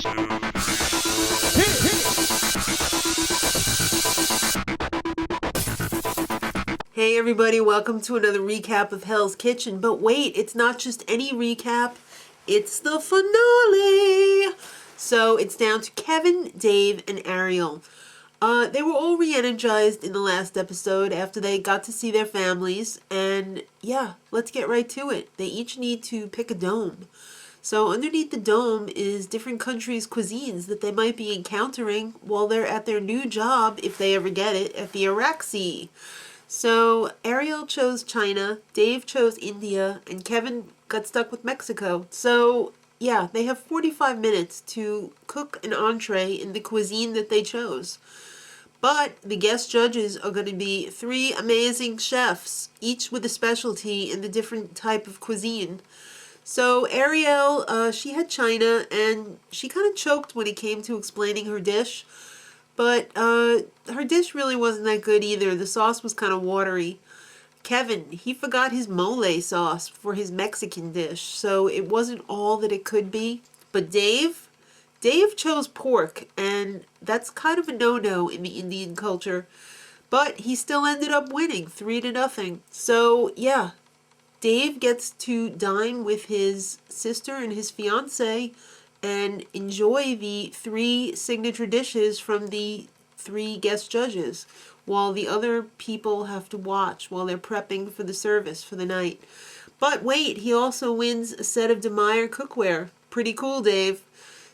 Hey everybody, welcome to another recap of Hell's Kitchen. But wait, it's not just any recap, it's the finale! So it's down to Kevin, Dave, and Ariel. They were all re-energized in the last episode after they got to see their families. And yeah, let's get right to it. They each need to pick a dome. So underneath the dome is different countries' cuisines that they might be encountering while they're at their new job, if they ever get it, at the Araxi. So Ariel chose China, Dave chose India, and Kevin got stuck with Mexico. So yeah, they have 45 minutes to cook an entree in the cuisine that they chose. But the guest judges are going to be 3 amazing chefs, each with a specialty in the different type of cuisine. So Ariel, she had China, and she kind of choked when it came to explaining her dish. But her dish really wasn't that good either. The sauce was kind of watery. Kevin, he forgot his mole sauce for his Mexican dish, so it wasn't all that it could be. But Dave chose pork, and that's kind of a no-no in the Indian culture. But he still ended up winning 3-0. So yeah, Dave gets to dine with his sister and his fiancee and enjoy the 3 signature dishes from the 3 guest judges, while the other people have to watch while they're prepping for the service for the night. But wait, he also wins a set of DeMeyer cookware. Pretty cool, Dave.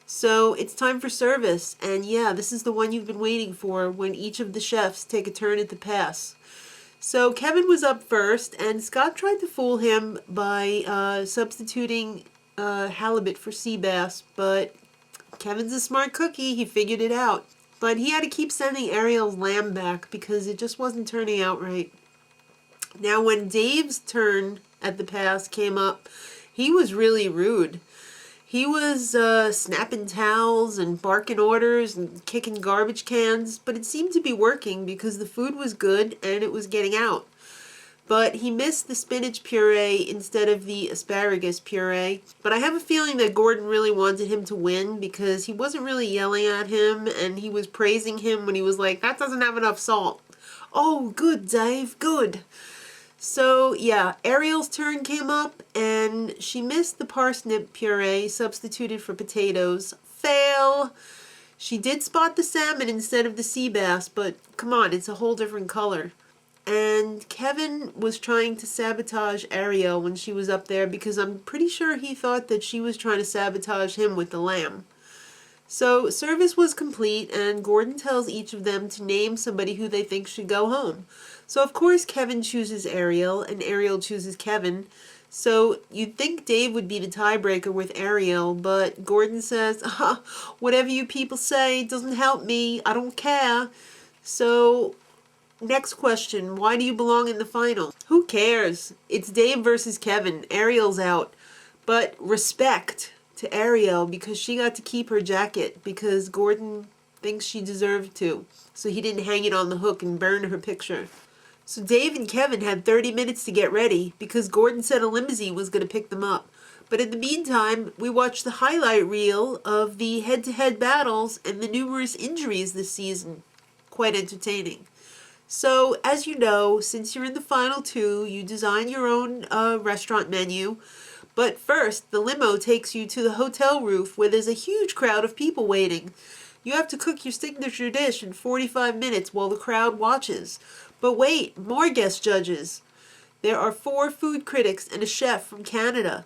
So it's time for service, and yeah, this is the one you've been waiting for, when each of the chefs take a turn at the pass. So Kevin was up first, and Scott tried to fool him by substituting halibut for sea bass, but Kevin's a smart cookie. He figured it out. But he had to keep sending Ariel's lamb back because it just wasn't turning out right. Now, when Dave's turn at the pass came up, he was really rude. He was snapping towels and barking orders and kicking garbage cans, but it seemed to be working because the food was good and it was getting out. But he missed the spinach puree instead of the asparagus puree. But I have a feeling that Gordon really wanted him to win because he wasn't really yelling at him, and he was praising him when he was like, that doesn't have enough salt. Oh, good, Dave, good. So yeah, Ariel's turn came up, and she missed the parsnip puree substituted for potatoes. Fail! She did spot the salmon instead of the sea bass, but come on, it's a whole different color. And Kevin was trying to sabotage Ariel when she was up there because I'm pretty sure he thought that she was trying to sabotage him with the lamb. So service was complete, and Gordon tells each of them to name somebody who they think should go home. So of course Kevin chooses Ariel, and Ariel chooses Kevin. So you'd think Dave would be the tiebreaker with Ariel, but Gordon says, whatever you people say doesn't help me. I don't care. So next question, why do you belong in the final? Who cares? It's Dave versus Kevin. Ariel's out. But respect to Ariel because she got to keep her jacket because Gordon thinks she deserved to. So he didn't hang it on the hook and burn her picture. So Dave and Kevin had 30 minutes to get ready because Gordon said a limousine was going to pick them up. But in the meantime, we watched the highlight reel of the head-to-head battles and the numerous injuries this season. Quite entertaining. So, as you know, since you're in the final 2, you design your own restaurant menu. But first, the limo takes you to the hotel roof where there's a huge crowd of people waiting. You have to cook your signature dish in 45 minutes while the crowd watches. But wait, more guest judges. There are 4 food critics and a chef from Canada.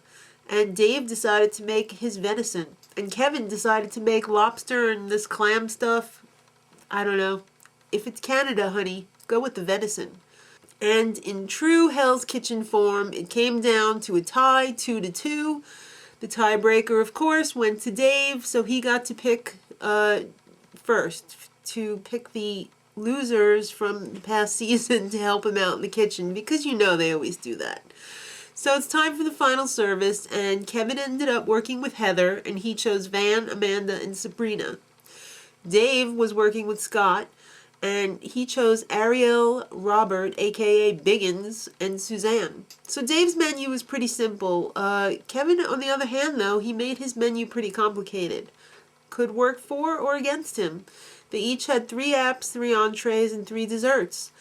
And Dave decided to make his venison. And Kevin decided to make lobster and this clam stuff. I don't know. If it's Canada, honey, go with the venison. And in true Hell's Kitchen form, it came down to a tie, 2-2. The tiebreaker, of course, went to Dave, so he got to pick first, to pick the losers from the past season to help him out in the kitchen, because you know they always do that. So it's time for the final service, and Kevin ended up working with Heather, and he chose Van, Amanda, and Sabrina. Dave was working with Scott, and he chose Ariel, Robert, aka Biggins, and Suzanne. So Dave's menu was pretty simple. Kevin, on the other hand, though, he made his menu pretty complicated. could work for or against him. They each had 3 apps, 3 entrees, and 3 desserts.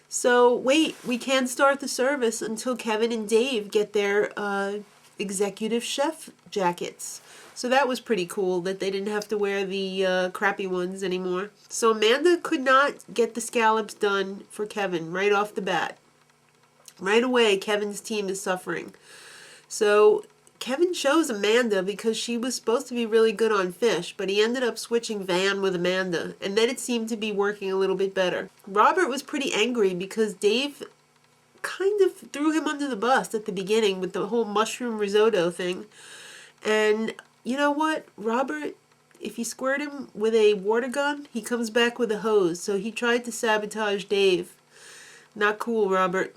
So wait, we can't start the service until Kevin and Dave get their executive chef jackets. So that was pretty cool that they didn't have to wear the crappy ones anymore. So Amanda could not get the scallops done for Kevin right off the bat. Right away, Kevin's team is suffering. So Kevin chose Amanda because she was supposed to be really good on fish, but he ended up switching Van with Amanda, and then it seemed to be working a little bit better. Robert was pretty angry because Dave kind of threw him under the bus at the beginning with the whole mushroom risotto thing. And you know what? Robert, if you squirt him with a water gun, he comes back with a hose. So he tried to sabotage Dave. Not cool, Robert.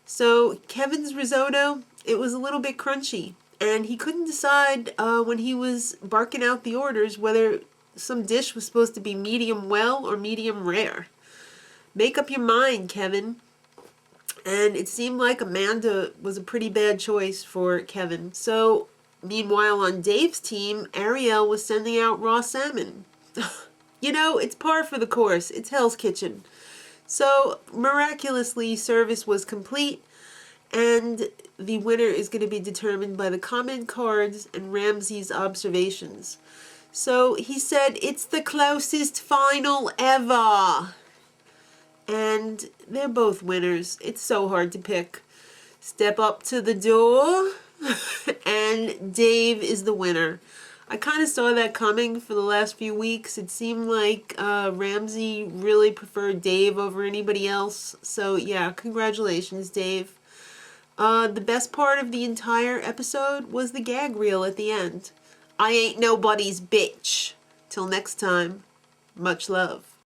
So Kevin's risotto, it was a little bit crunchy. And he couldn't decide when he was barking out the orders whether some dish was supposed to be medium well or medium rare. Make up your mind, Kevin. And it seemed like Amanda was a pretty bad choice for Kevin. So meanwhile, on Dave's team, Ariel was sending out raw salmon. You know, it's par for the course. It's Hell's Kitchen. So miraculously, service was complete, and the winner is going to be determined by the comment cards and Ramsey's observations. So he said, it's the closest final ever. And they're both winners. It's so hard to pick. Step up to the door, and Dave is the winner. I kind of saw that coming for the last few weeks. It seemed like Ramsey really preferred Dave over anybody else. So yeah, congratulations, Dave. The best part of the entire episode was the gag reel at the end. I ain't nobody's bitch. Till next time, much love.